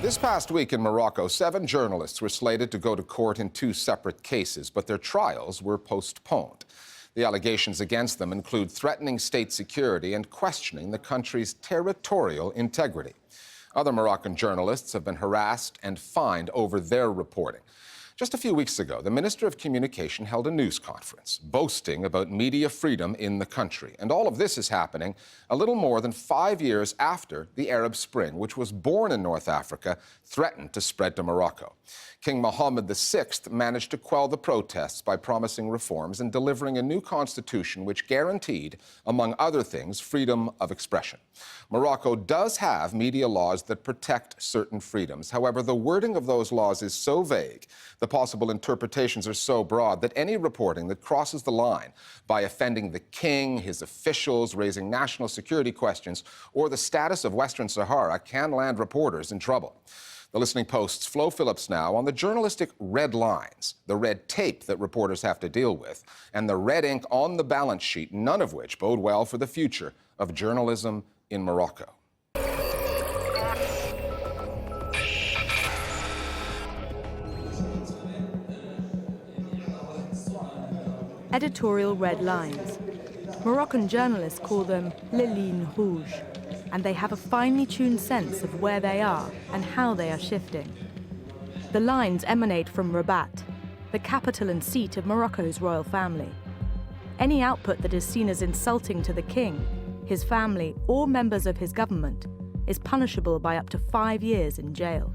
This past week in Morocco, 7 journalists were slated to go to court in 2 separate cases, but their trials were postponed. The allegations against them include threatening state security and questioning the country's territorial integrity. Other Moroccan journalists have been harassed and fined over their reporting. Just a few weeks ago, the Minister of Communication held a news conference boasting about media freedom in the country. And all of this is happening a little more than 5 years after the Arab Spring, which was born in North Africa, threatened to spread to Morocco. King Mohammed VI managed to quell the protests by promising reforms and delivering a new constitution which guaranteed, among other things, freedom of expression. Morocco does have media laws that protect certain freedoms. However, the wording of those laws is so vague, the possible interpretations are so broad that any reporting that crosses the line by offending the king, his officials, raising national security questions, or the status of Western Sahara can land reporters in trouble. The Listening Post's Flo Phillips now on the journalistic red lines, the red tape that reporters have to deal with, and the red ink on the balance sheet, none of which bode well for the future of journalism in Morocco. Editorial red lines. Moroccan journalists call them les lignes rouges, and they have a finely tuned sense of where they are and how they are shifting. The lines emanate from Rabat, the capital and seat of Morocco's royal family. Any output that is seen as insulting to the king, his family, or members of his government is punishable by up to 5 years in jail.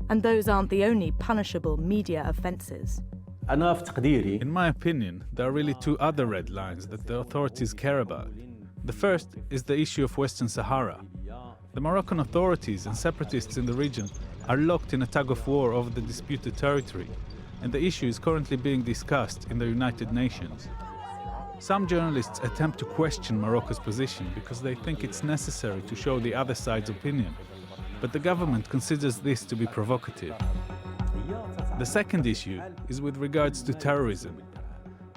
And those aren't the only punishable media offences. In my opinion, there are really 2 other red lines that the authorities care about. The first is the issue of Western Sahara. The Moroccan authorities and separatists in the region are locked in a tug-of-war over the disputed territory, and the issue is currently being discussed in the United Nations. Some journalists attempt to question Morocco's position because they think it's necessary to show the other side's opinion, but the government considers this to be provocative. The second issue is with regards to terrorism.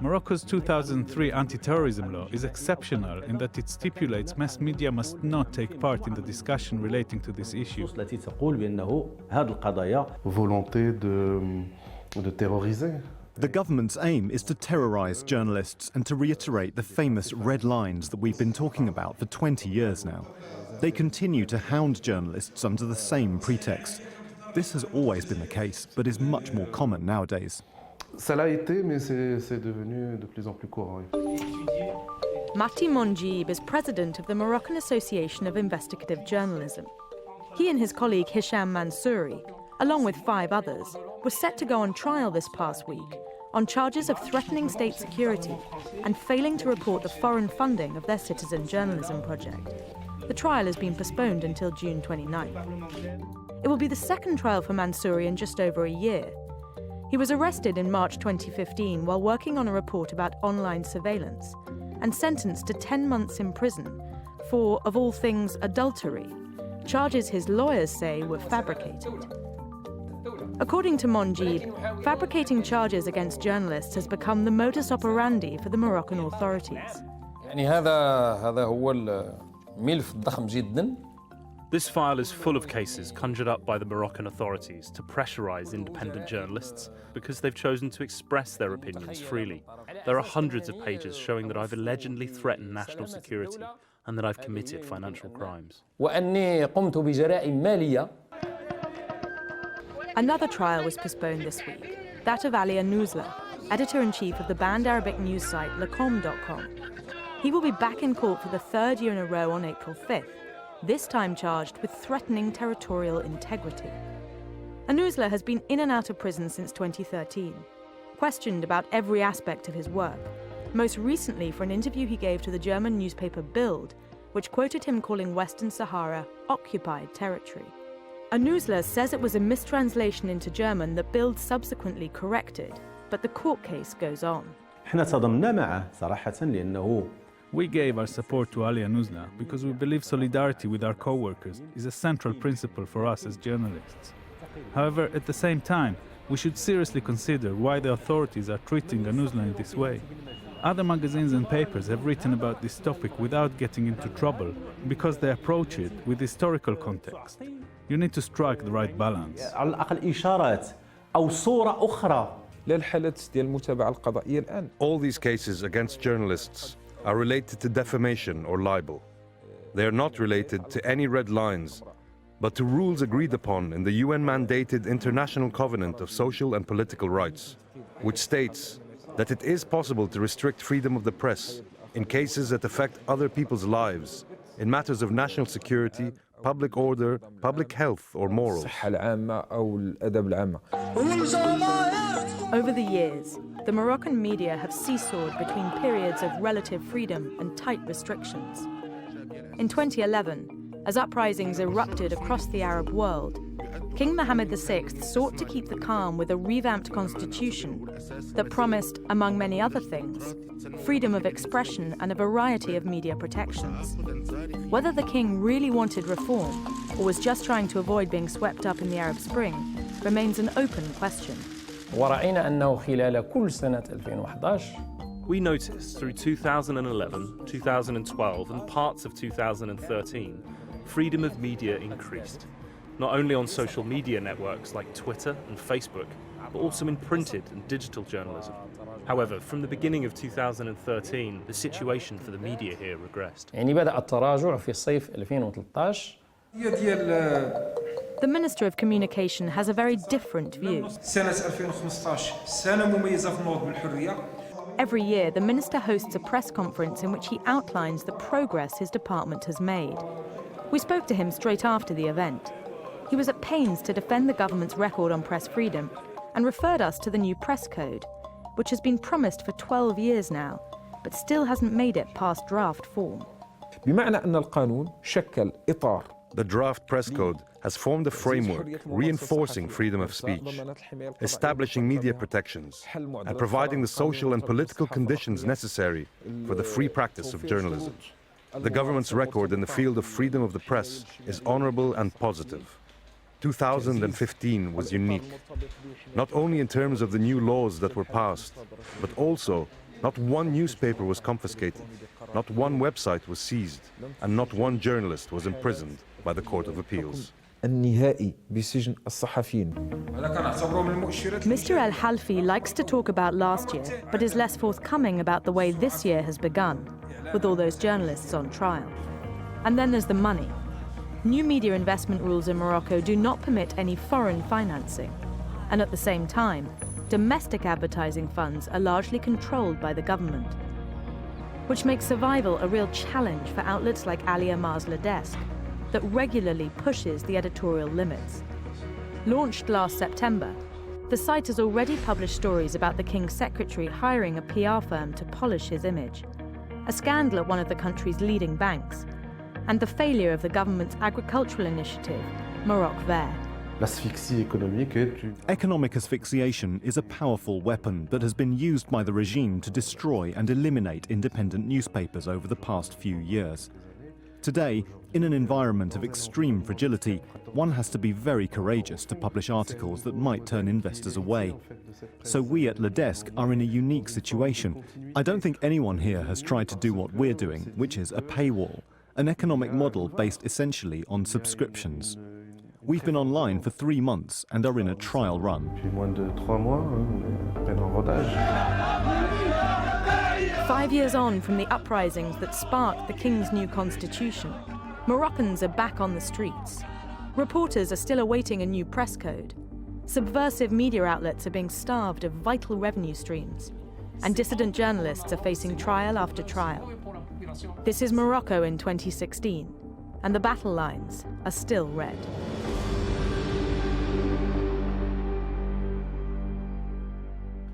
Morocco's 2003 anti-terrorism law is exceptional in that it stipulates mass media must not take part in the discussion relating to this issue. The government's aim is to terrorize journalists and to reiterate the famous red lines that we've been talking about for 20 years now. They continue to hound journalists under the same pretext. This has always been the case, but is much more common nowadays. Mati Monjib is president of the Moroccan Association of Investigative Journalism. He and his colleague Hisham Mansouri, along with 5 others, were set to go on trial this past week on charges of threatening state security and failing to report the foreign funding of their citizen journalism project. The trial has been postponed until June 29th. It will be the second trial for Mansouri in just over a year. He was arrested in March 2015 while working on a report about online surveillance and sentenced to 10 months in prison for, of all things, adultery, charges his lawyers say were fabricated. According to Monjib, fabricating charges against journalists has become the modus operandi for the Moroccan authorities. This file is full of cases conjured up by the Moroccan authorities to pressurize independent journalists because they've chosen to express their opinions freely. There are hundreds of pages showing that I've allegedly threatened national security and that I've committed financial crimes. Another trial was postponed this week, that of Ali Anouzla, editor-in-chief of the banned Arabic news site Lacom.com. He will be back in court for the 3rd year in a row on April 5th. This time charged with threatening territorial integrity. Anouzla has been in and out of prison since 2013, questioned about every aspect of his work, most recently for an interview he gave to the German newspaper Bild, which quoted him calling Western Sahara occupied territory. Anouzla says it was a mistranslation into German that Bild subsequently corrected, but the court case goes on. We gave our support to Ali Anouzla because we believe solidarity with our co-workers is a central principle for us as journalists. However, at the same time, we should seriously consider why the authorities are treating Anouzla in this way. Other magazines and papers have written about this topic without getting into trouble because they approach it with historical context. You need to strike the right balance. على الأقل إشارات أو صورة أخرى. للحالات ديال المتابعة القضائية الآن. All these cases against journalists are related to defamation or libel. They are not related to any red lines, but to rules agreed upon in the UN-mandated International Covenant of Social and Political Rights, which states that it is possible to restrict freedom of the press in cases that affect other people's lives, in matters of national security, public order, public health, or morals. Over the years, the Moroccan media have seesawed between periods of relative freedom and tight restrictions. In 2011, as uprisings erupted across the Arab world, King Mohammed VI sought to keep the calm with a revamped constitution that promised, among many other things, freedom of expression and a variety of media protections. Whether the king really wanted reform or was just trying to avoid being swept up in the Arab Spring remains an open question. ورأينا أنه خلال كل سنة 2011 We noticed through 2011, 2012 and parts of 2013, freedom of media increased, not only on social media networks like Twitter and Facebook, but also in printed and digital journalism. However, from the beginning of 2013, the situation for the media here regressed. يعني بدأ التراجع في صيف 2013. The Minister of Communication has a very different view. سنة 2015 سنة مميزة في النهوض بالحرية. Every year, the minister hosts a press conference in which he outlines the progress his department has made. We spoke to him straight after the event. He was at pains to defend the government's record on press freedom and referred us to the new press code, which has been promised for 12 years now, but still hasn't made it past draft form. بمعنى أن القانون شكل إطار. The draft press code has formed a framework reinforcing freedom of speech, establishing media protections, and providing the social and political conditions necessary for the free practice of journalism. The government's record in the field of freedom of the press is honorable and positive. 2015 was unique, not only in terms of the new laws that were passed, but also not one newspaper was confiscated, not one website was seized, and not one journalist was imprisoned by the Court of Appeals. النهائي بسجن الصحفيين. Mr. El Halfi likes to talk about last year, but is less forthcoming about the way this year has begun, with all those journalists on trial. And then there's the money. New media investment rules in Morocco do not permit any foreign financing. And at the same time, domestic advertising funds are largely controlled by the government, which makes survival a real challenge for outlets like Ali Amar's Le Desk, that regularly pushes the editorial limits. Launched last September, the site has already published stories about the King's secretary hiring a PR firm to polish his image, a scandal at one of the country's leading banks, and the failure of the government's agricultural initiative, Morocco VI. Economic asphyxiation is a powerful weapon that has been used by the regime to destroy and eliminate independent newspapers over the past few years. Today, in an environment of extreme fragility, one has to be very courageous to publish articles that might turn investors away. So we at Le Desk are in a unique situation. I don't think anyone here has tried to do what we're doing, which is a paywall, an economic model based essentially on subscriptions. We've been online for 3 months and are in a trial run. 5 years on from the uprisings that sparked the King's new constitution, Moroccans are back on the streets. Reporters are still awaiting a new press code. Subversive media outlets are being starved of vital revenue streams. And dissident journalists are facing trial after trial. This is Morocco in 2016, and the battle lines are still red.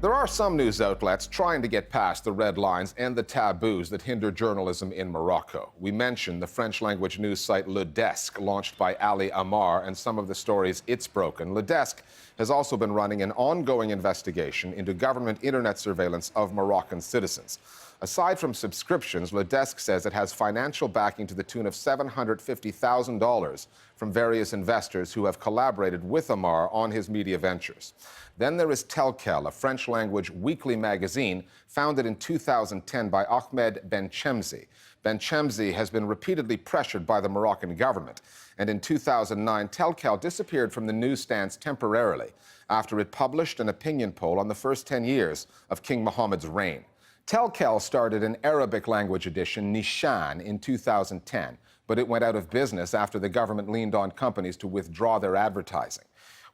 There are some news outlets trying to get past the red lines and the taboos that hinder journalism in Morocco. We mentioned the French-language news site Le Desk, launched by Ali Amar, and some of the stories it's broken. Le Desk has also been running an ongoing investigation into government internet surveillance of Moroccan citizens. Aside from subscriptions, Le Desk says it has financial backing to the tune of $750,000 from various investors who have collaborated with Amar on his media ventures. Then there is Telkel, a French-language weekly magazine founded in 2010 by Ahmed Benchemzi. Benchemzi has been repeatedly pressured by the Moroccan government, and in 2009, Telkel disappeared from the newsstands temporarily after it published an opinion poll on the first 10 years of King Mohammed's reign. Telkel started an Arabic-language edition, Nishan, in 2010, but it went out of business after the government leaned on companies to withdraw their advertising.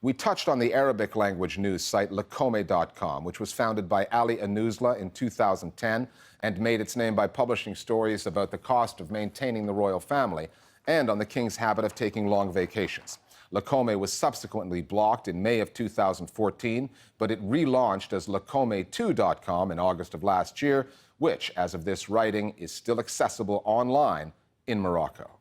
We touched on the Arabic-language news site Lakome.com, which was founded by Ali Anouzla in 2010 and made its name by publishing stories about the cost of maintaining the royal family and on the king's habit of taking long vacations. Lakome was subsequently blocked in May of 2014, but it relaunched as Lakome2.com in August of last year, which, as of this writing, is still accessible online in Morocco.